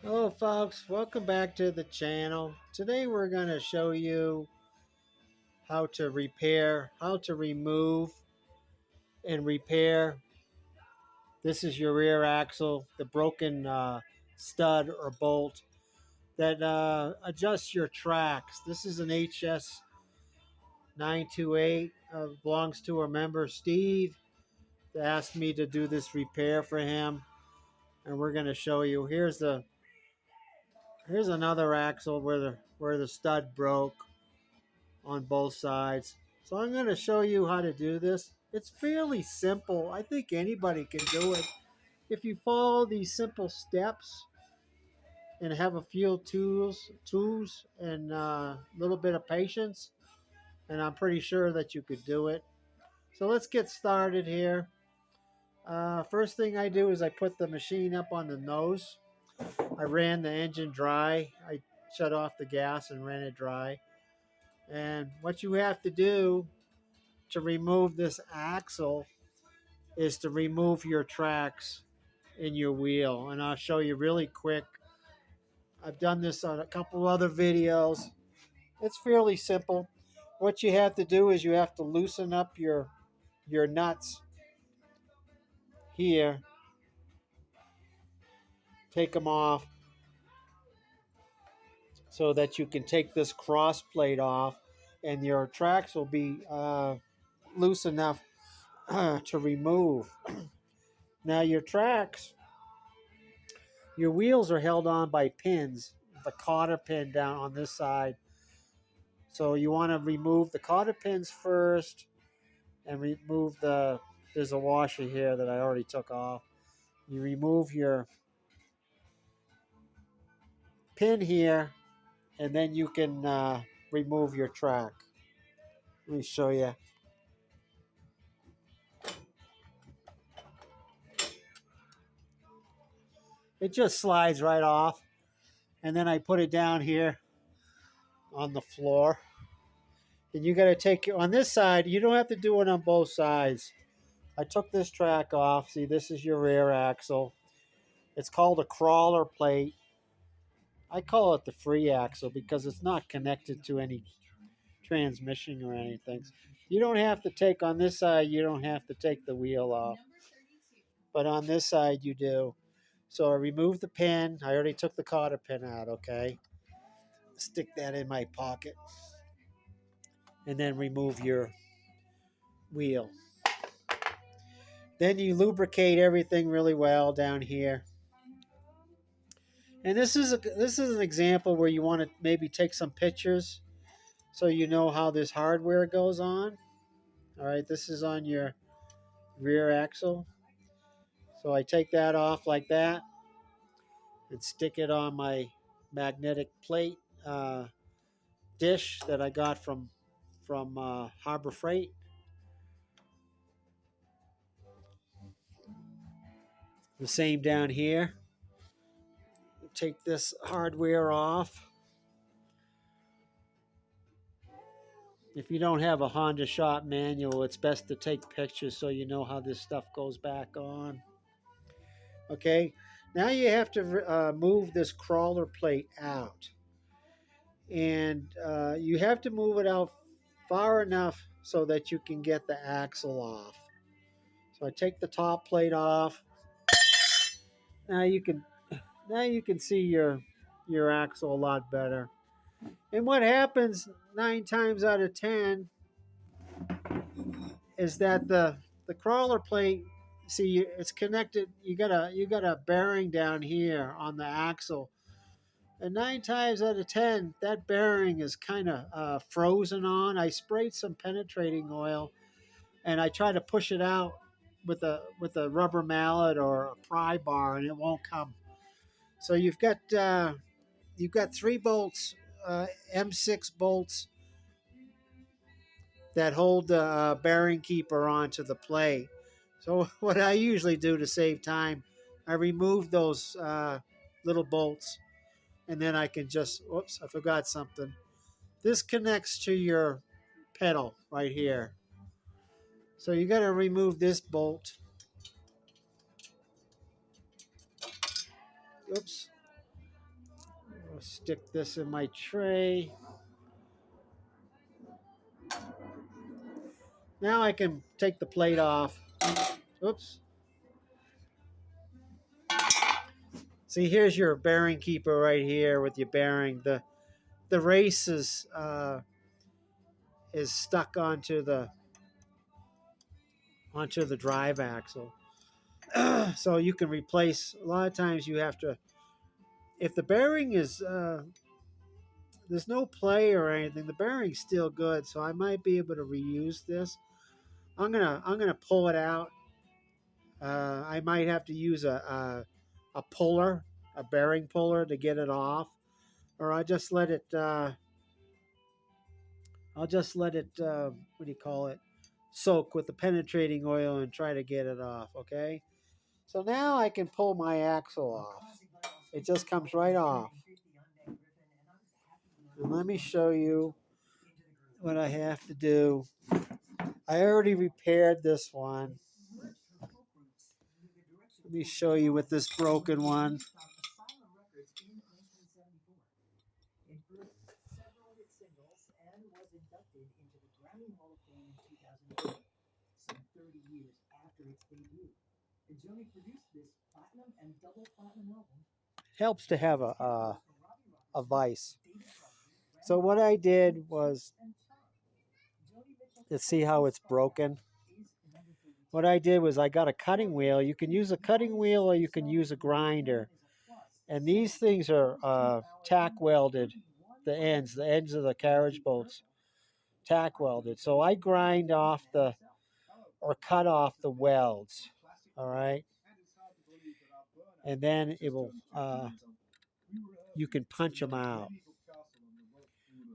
Hello folks, welcome back to the channel. Today we're going to show you how to repair, how to remove and repair. This is your rear axle, the broken stud or bolt that adjusts your tracks. This is an HS928, belongs to a member, Steve, that asked me to do this repair for him. And we're going to show you, here's another axle where the stud broke on both sides. So I'm going to show you how to do this. It's fairly simple. I think anybody can do it. If you follow these simple steps and have a few tools and a little bit of patience, and I'm pretty sure that you could do it. So let's get started here. First thing I do is I put the machine up on the nose. I ran the engine dry. I shut off the gas and ran it dry. And what you have to do to remove this axle is to remove your tracks in your wheel. And I'll show you really quick. I've done this on a couple other videos. It's fairly simple. What you have to do is you have to loosen up your nuts here. Take them off so that you can take this cross plate off and your tracks will be loose enough to remove. Now your tracks, your wheels are held on by pins, the cotter pin down on this side. So you want to remove the cotter pins first and remove there's a washer here that I already took off. You remove your pin here and then you can remove your track. Let me show you. It just slides right off. And then I put it down here on the floor. And you got to take it on this side. You don't have to do it on both sides. I took this track off. See, this is your rear axle. It's called a crawler plate. I call it the free axle because it's not connected to any transmission or anything. You don't have to take on this side, you don't have to take the wheel off. But on this side you do. So I remove the pin. I already took the cotter pin out, okay? Stick that in my pocket. And then remove your wheel. Then you lubricate everything really well down here. And this is an example where you want to maybe take some pictures so you know how this hardware goes on. All right, this is on your rear axle. So I take that off like that and stick it on my magnetic plate dish that I got from Harbor Freight. The same down here. Take this hardware off. If you don't have a Honda shop manual, it's best to take pictures so you know how this stuff goes back on. Okay, now you have to move this crawler plate out. And you have to move it out far enough so that you can get the axle off. So I take the top plate off. Now you can see your axle a lot better. And what happens 9 times out of 10 is that the crawler plate, see, it's connected. You got a bearing down here on the axle, and 9 times out of 10 that bearing is kind of frozen on. I sprayed some penetrating oil and I try to push it out with a rubber mallet or a pry bar and it won't come. So you've got 3 bolts, M6 bolts that hold the bearing keeper onto the plate. So what I usually do to save time, I remove those little bolts, and then I can just, whoops, I forgot something. This connects to your pedal right here. So you got to remove this bolt. Oops. I'll stick this in my tray. Now I can take the plate off. Oops. See, here's your bearing keeper right here with your bearing. The race is stuck onto the drive axle. So you can replace. A lot of times you have to. If the bearing is there's no play or anything, the bearing's still good. So I might be able to reuse this. I'm gonna pull it out. I might have to use a puller, a bearing puller to get it off, or I'll just let it. What do you call it? Soak with the penetrating oil and try to get it off. Okay. So now I can pull my axle off. It just comes right off. And let me show you what I have to do. I already repaired this one. Let me show you with this broken one. Helps to have a vise. So what I did was, let's see how it's broken. What I did was I got a cutting wheel. You can use a cutting wheel or you can use a grinder. And these things are tack welded, the ends of the carriage bolts, tack welded. So I grind off or cut off the welds, all right? And then it will, you can punch them out.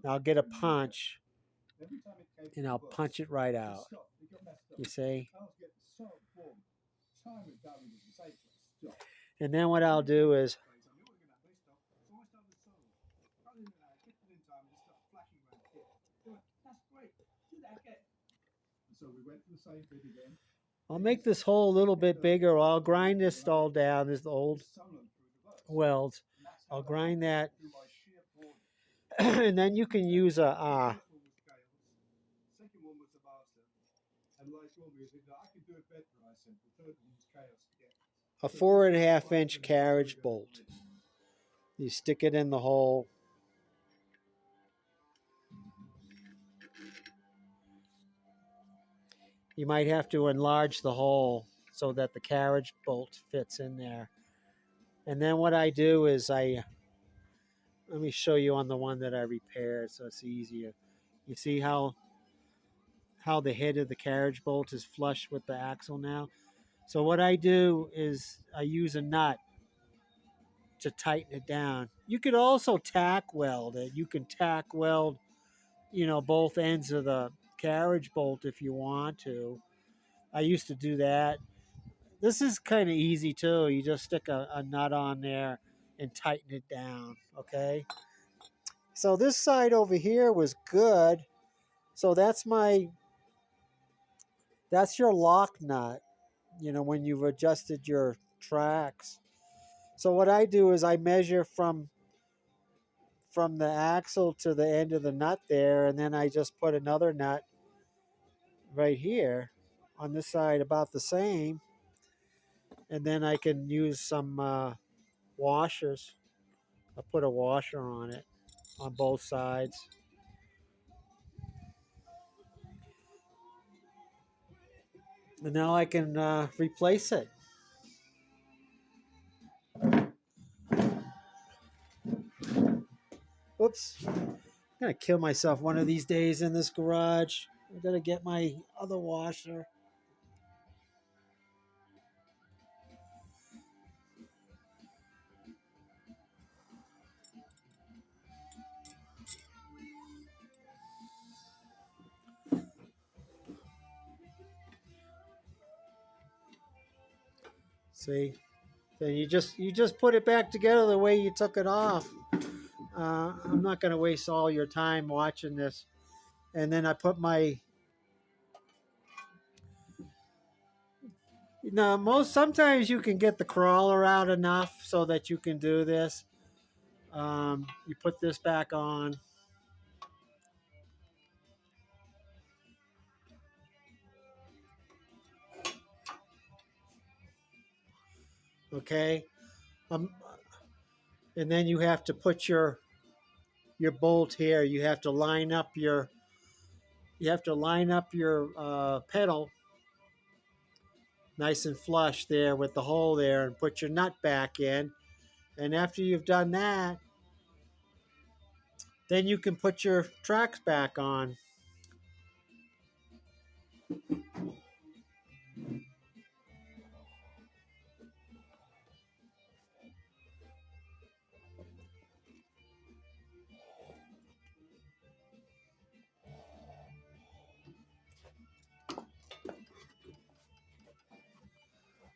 Now I'll get a punch and I'll punch it right out. You see? And then what I'll do is I'll make this hole a little bit bigger. I'll grind this all down. This is the old welds. I'll grind that. And then you can use a 4.5-inch carriage bolt. You stick it in the hole. You might have to enlarge the hole so that the carriage bolt fits in there. And then what I do is let me show you on the one that I repaired so it's easier. You see how the head of the carriage bolt is flush with the axle now? So what I do is I use a nut to tighten it down. You could also tack weld it. You can tack weld, both ends of the carriage bolt if you want to. I used to do that. This is kind of easy too. You just stick a nut on there and tighten it down, okay? So this side over here was good. So that's your lock nut, when you've adjusted your tracks. So what I do is I measure from the axle to the end of the nut there, and then I just put another nut right here on this side about the same. And then I can use some washers. I put a washer on it on both sides. And now I can replace it. Oops. I'm going to kill myself one of these days in this garage. I'm going to get my other washer. See? Then you just put it back together the way you took it off. I'm not going to waste all your time watching this. And then I put my... sometimes you can get the crawler out enough so that you can do this. You put this back on. Okay. Um, and then you have to put your bolt here. You have to line up your pedal nice and flush there with the hole there, and put your nut back in. And after you've done that, then you can put your tracks back on.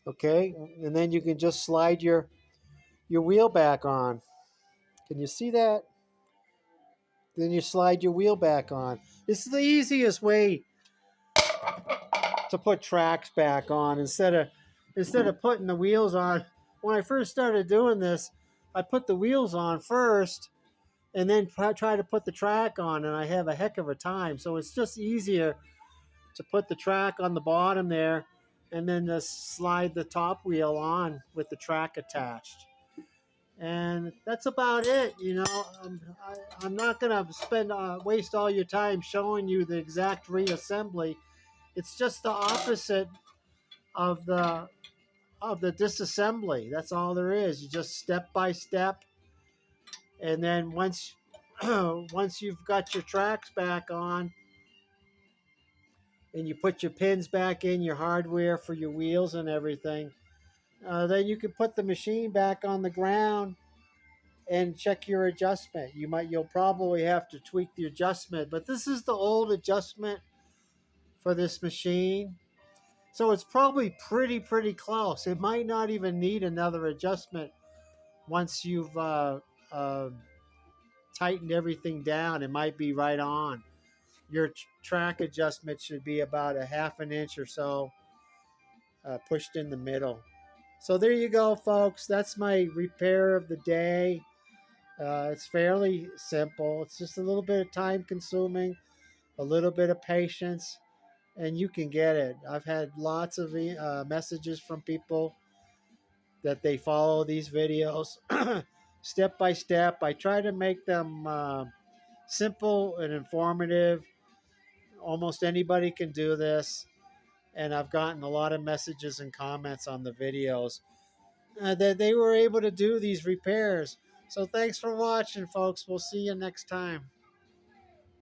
Okay, and then you can just slide your wheel back on. Can you see that? Then you slide your wheel back on. It's the easiest way to put tracks back on instead of putting the wheels on. When I first started doing this, I put the wheels on first and then try to put the track on, and I have a heck of a time. So it's just easier to put the track on the bottom there and then just slide the top wheel on with the track attached. And that's about it. I'm not gonna waste all your time showing you the exact reassembly. It's just the opposite of the disassembly. That's all there is. You just step by step, and then once once you've got your tracks back on, and you put your pins back in, your hardware for your wheels and everything, then you can put the machine back on the ground and check your adjustment. You'll probably have to tweak the adjustment, but this is the old adjustment for this machine. So it's probably pretty close. It might not even need another adjustment once you've tightened everything down. It might be right on. Your track adjustment should be about a half an inch or so pushed in the middle. So there you go, folks. That's my repair of the day. It's fairly simple. It's just a little bit of time consuming, a little bit of patience, and you can get it. I've had lots of messages from people that they follow these videos step by step. I try to make them simple and informative. Almost anybody can do this, and I've gotten a lot of messages and comments on the videos that they were able to do these repairs. So thanks for watching, folks. We'll see you next time.